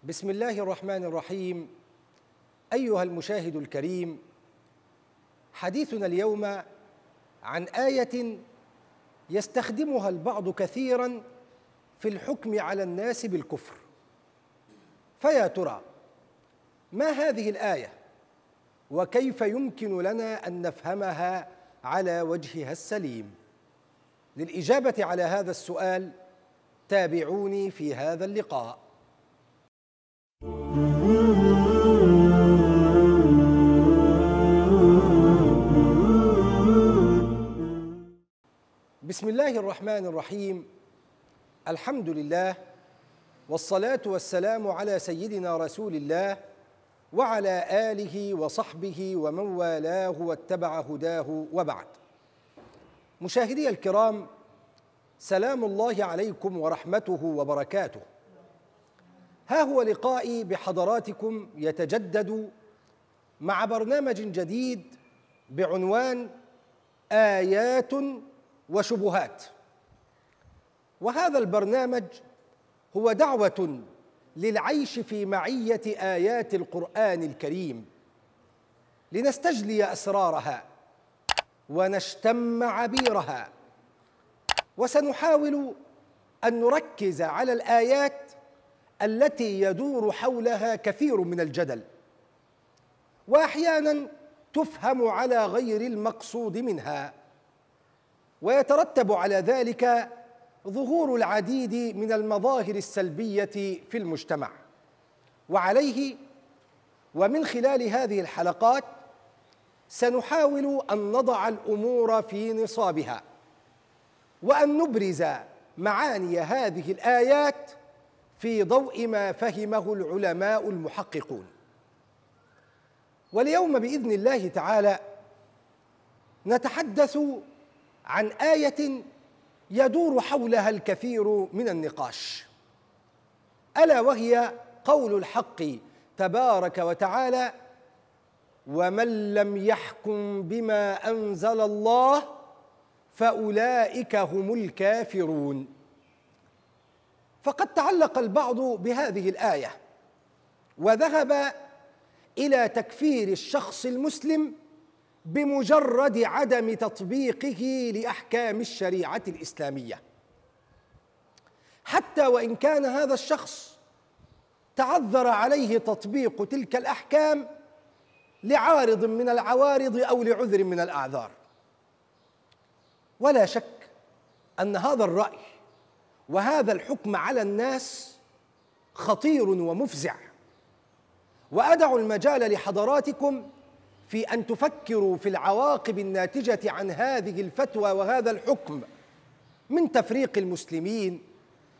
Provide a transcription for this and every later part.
بسم الله الرحمن الرحيم. أيها المشاهد الكريم، حديثنا اليوم عن آية يستخدمها البعض كثيراً في الحكم على الناس بالكفر. فيا ترى ما هذه الآية؟ وكيف يمكن لنا أن نفهمها على وجهها السليم؟ للإجابة على هذا السؤال تابعوني في هذا اللقاء. بسم الله الرحمن الرحيم. الحمد لله، والصلاة والسلام على سيدنا رسول الله وعلى آله وصحبه ومن والاه واتبع هداه، وبعد. مشاهدي الكرام، سلام الله عليكم ورحمته وبركاته. ها هو لقائي بحضراتكم يتجدد مع برنامج جديد بعنوان آيات وشبهات. وهذا البرنامج هو دعوة للعيش في معية آيات القرآن الكريم لنستجلي أسرارها ونشتم عبيرها، وسنحاول أن نركز على الآيات التي يدور حولها كثير من الجدل، وأحياناً تفهم على غير المقصود منها، ويترتب على ذلك ظهور العديد من المظاهر السلبية في المجتمع. وعليه ومن خلال هذه الحلقات سنحاول أن نضع الأمور في نصابها، وأن نبرز معاني هذه الآيات في ضوء ما فهمه العلماء المحققون. واليوم بإذن الله تعالى نتحدث عن آية يدور حولها الكثير من النقاش، ألا وهي قول الحق تبارك وتعالى: ومن لم يحكم بما أنزل الله فأولئك هم الكافرون. فقد تعلق البعض بهذه الآية وذهب إلى تكفير الشخص المسلم بمجرد عدم تطبيقه لأحكام الشريعة الإسلامية، حتى وإن كان هذا الشخص تعذر عليه تطبيق تلك الأحكام لعارض من العوارض أو لعذر من الأعذار. ولا شك أن هذا الرأي وهذا الحكم على الناس خطير ومفزع، وأدع المجال لحضراتكم في أن تفكروا في العواقب الناتجة عن هذه الفتوى وهذا الحكم من تفريق المسلمين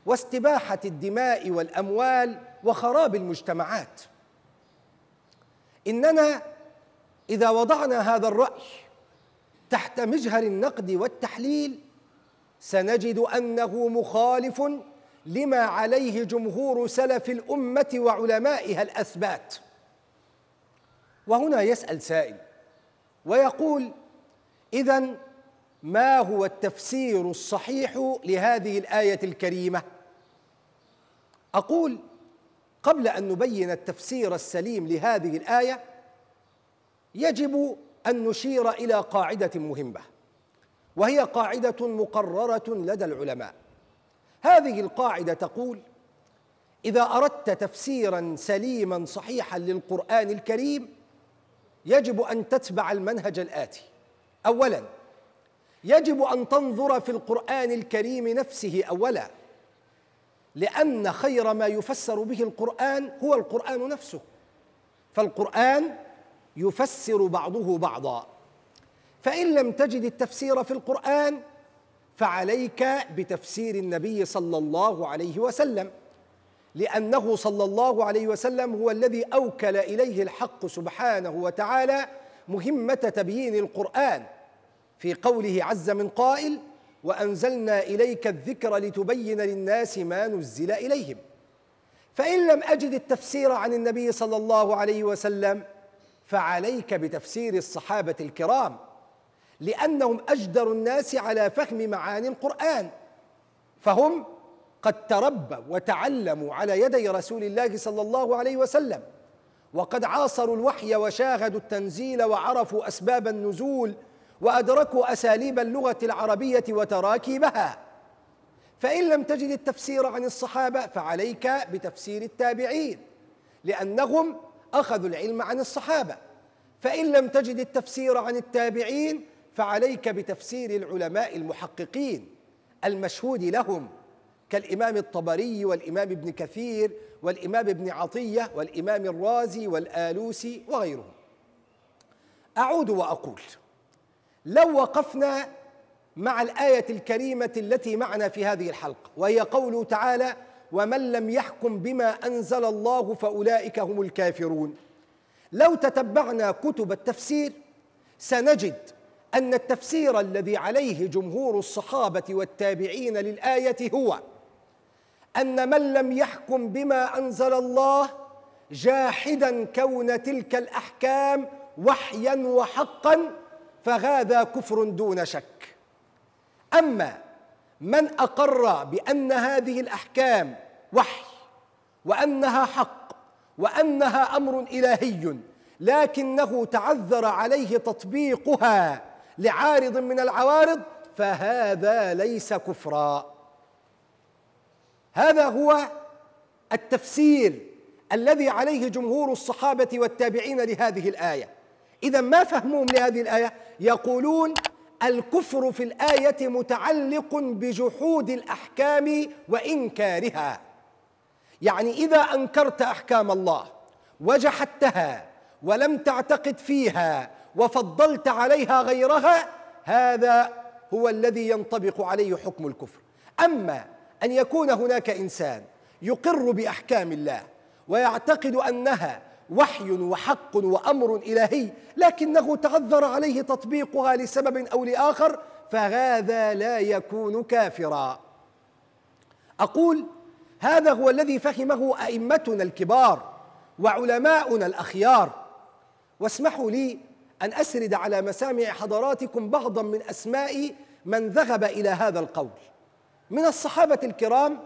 واستباحة الدماء والأموال وخراب المجتمعات. إننا إذا وضعنا هذا الرأي تحت مجهر النقد والتحليل سنجد أنه مخالف لما عليه جمهور سلف الأمة وعلمائها الأثبات. وهنا يسأل سائل ويقول: إذن ما هو التفسير الصحيح لهذه الآية الكريمة؟ أقول قبل أن نبين التفسير السليم لهذه الآية يجب أن نشير إلى قاعدة مهمة، وهي قاعدة مقررة لدى العلماء. هذه القاعدة تقول: إذا أردت تفسيراً سليماً صحيحاً للقرآن الكريم يجب أن تتبع المنهج الآتي: أولاً، يجب أن تنظر في القرآن الكريم نفسه أولاً، لأن خير ما يفسر به القرآن هو القرآن نفسه، فالقرآن يفسر بعضه بعضاً. فإن لم تجد التفسير في القرآن فعليك بتفسير النبي صلى الله عليه وسلم، لأنه صلى الله عليه وسلم هو الذي أوكل إليه الحق سبحانه وتعالى مهمة تبيين القرآن، في قوله عز من قائل: وأنزلنا إليك الذكر لتبين للناس ما نزل إليهم. فإن لم أجد التفسير عن النبي صلى الله عليه وسلم فعليك بتفسير الصحابة الكرام، لأنهم أجدر الناس على فهم معاني القرآن، فهم قد تربوا وتعلموا على يدي رسول الله صلى الله عليه وسلم، وقد عاصروا الوحي وشاهدوا التنزيل وعرفوا أسباب النزول وأدركوا أساليب اللغة العربية وتراكيبها. فإن لم تجد التفسير عن الصحابة فعليك بتفسير التابعين، لأنهم أخذوا العلم عن الصحابة. فإن لم تجد التفسير عن التابعين فعليك بتفسير العلماء المحققين المشهود لهم، كالإمام الطبري والإمام ابن كثير والإمام ابن عطية والإمام الرازي والآلوسي وغيرهم. أعود وأقول: لو وقفنا مع الآية الكريمة التي معنا في هذه الحلقة، وهي قوله تعالى: ومن لم يحكم بما أنزل الله فأولئك هم الكافرون، لو تتبعنا كتب التفسير سنجد أن التفسير الذي عليه جمهور الصحابة والتابعين للآية هو أن من لم يحكم بما أنزل الله جاحداً كون تلك الأحكام وحياً وحقاً فهذا كفر دون شك. أما من أقر بأن هذه الأحكام وحي وأنها حق وأنها أمر إلهي لكنه تعذر عليه تطبيقها لعارض من العوارض فهذا ليس كفرا. هذا هو التفسير الذي عليه جمهور الصحابة والتابعين لهذه الآية. إذا ما فهمهم لهذه الآية؟ يقولون الكفر في الآية متعلق بجحود الأحكام وإنكارها، يعني إذا أنكرت أحكام الله وجحدتها ولم تعتقد فيها وفضلت عليها غيرها هذا هو الذي ينطبق عليه حكم الكفر. أما أن يكون هناك إنسان يقر بأحكام الله ويعتقد أنها وحي وحق وأمر إلهي لكنه تعذر عليه تطبيقها لسبب أو لآخر فهذا لا يكون كافرا. أقول هذا هو الذي فهمه أئمتنا الكبار وعلماؤنا الأخيار. واسمحوا لي أن أسرد على مسامع حضراتكم بعضا من أسماء من ذهب إلى هذا القول. من الصحابة الكرام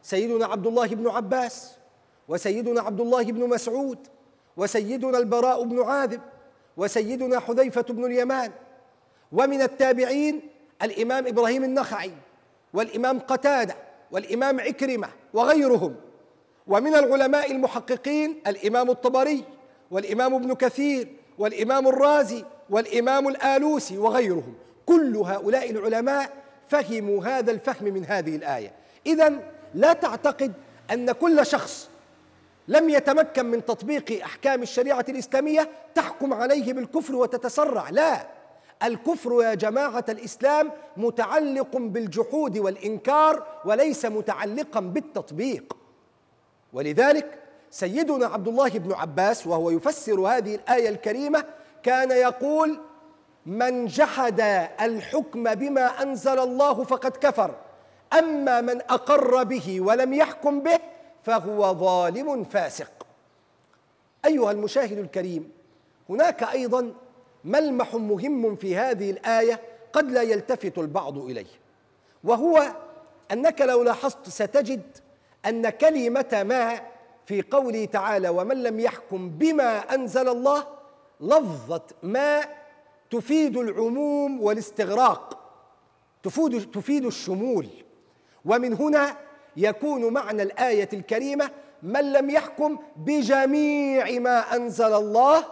سيدنا عبد الله بن عباس، وسيدنا عبد الله بن مسعود، وسيدنا البراء بن عاذب، وسيدنا حذيفة بن اليمان. ومن التابعين الإمام إبراهيم النخعي والإمام قتادة والإمام عكرمة وغيرهم. ومن العلماء المحققين الإمام الطبري والإمام ابن كثير والإمام الرازي والإمام الآلوسي وغيرهم. كل هؤلاء العلماء فهموا هذا الفهم من هذه الآية. إذن لا تعتقد أن كل شخص لم يتمكن من تطبيق أحكام الشريعة الإسلامية تحكم عليه بالكفر وتتسرع. لا، الكفر يا جماعة الإسلام متعلق بالجحود والإنكار وليس متعلقا بالتطبيق. ولذلك سيدنا عبد الله بن عباس وهو يفسر هذه الآية الكريمة كان يقول: من جحد الحكم بما أنزل الله فقد كفر، أما من أقر به ولم يحكم به فهو ظالم فاسق. أيها المشاهد الكريم، هناك أيضا ملمح مهم في هذه الآية قد لا يلتفت البعض إليه، وهو أنك لو لاحظت ستجد أن كلمة ما في قوله تعالى ومن لم يحكم بما أنزل الله لفظة ما تفيد العموم والاستغراق، تفيد الشمول. ومن هنا يكون معنى الآية الكريمة من لم يحكم بجميع ما أنزل الله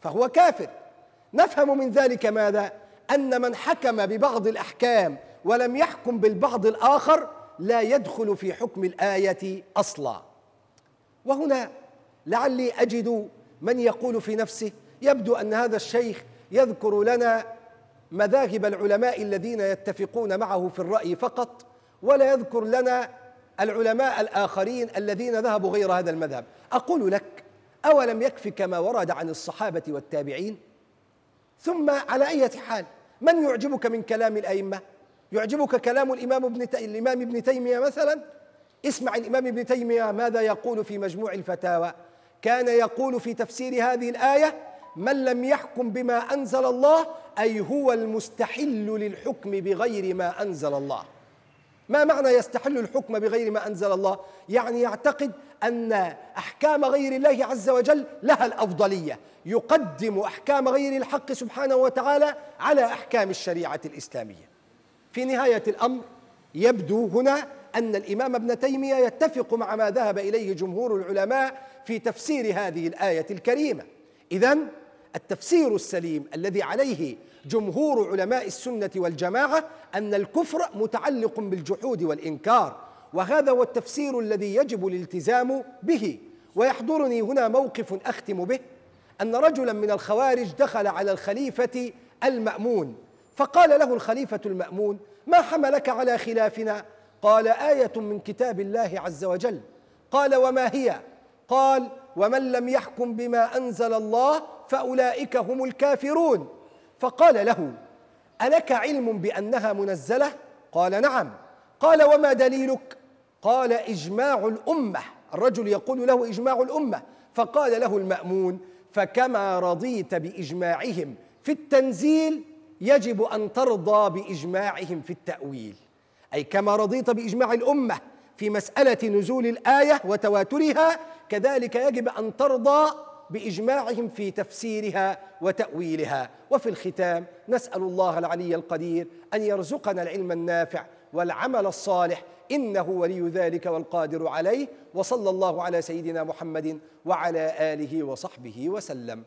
فهو كافر. نفهم من ذلك ماذا؟ أن من حكم ببعض الأحكام ولم يحكم بالبعض الآخر لا يدخل في حكم الآية أصلا. وهنا لعلي أجد من يقول في نفسه يبدو أن هذا الشيخ يذكر لنا مذاهب العلماء الذين يتفقون معه في الرأي فقط، ولا يذكر لنا العلماء الآخرين الذين ذهبوا غير هذا المذهب. أقول لك أولم يكفك ما ورد عن الصحابة والتابعين؟ ثم على أي حال من يعجبك من كلام الأئمة؟ يعجبك كلام الإمام ابن تيمية مثلا؟ اسمع الإمام ابن تيمية ماذا يقول في مجموع الفتاوى. كان يقول في تفسير هذه الآية من لم يحكم بما أنزل الله أي هو المستحل للحكم بغير ما أنزل الله. ما معنى يستحل الحكم بغير ما أنزل الله؟ يعني يعتقد أن أحكام غير الله عز وجل لها الأفضلية، يقدم أحكام غير الحق سبحانه وتعالى على أحكام الشريعة الإسلامية. في نهاية الأمر يبدو هنا أن الإمام ابن تيمية يتفق مع ما ذهب إليه جمهور العلماء في تفسير هذه الآية الكريمة. إذن التفسير السليم الذي عليه جمهور علماء السنة والجماعة أن الكفر متعلق بالجحود والإنكار، وهذا هو التفسير الذي يجب الالتزام به. ويحضرني هنا موقف أختم به، أن رجلا من الخوارج دخل على الخليفة المأمون فقال له الخليفة المأمون: ما حملك على خلافنا؟ قال: آية من كتاب الله عز وجل. قال: وما هي؟ قال: ومن لم يحكم بما أنزل الله فأولئك هم الكافرون. فقال له: ألك علم بأنها منزلة؟ قال: نعم. قال: وما دليلك؟ قال: إجماع الأمة. الرجل يقول له: إجماع الأمة. فقال له المأمون: فكما رضيت بإجماعهم في التنزيل يجب أن ترضى بإجماعهم في التأويل، أي كما رضيت بإجماع الأمة في مسألة نزول الآية وتواترها، كذلك يجب أن ترضى بإجماعهم في تفسيرها وتأويلها. وفي الختام نسأل الله العلي القدير أن يرزقنا العلم النافع والعمل الصالح، إنه ولي ذلك والقادر عليه. وصلى الله على سيدنا محمد وعلى آله وصحبه وسلم.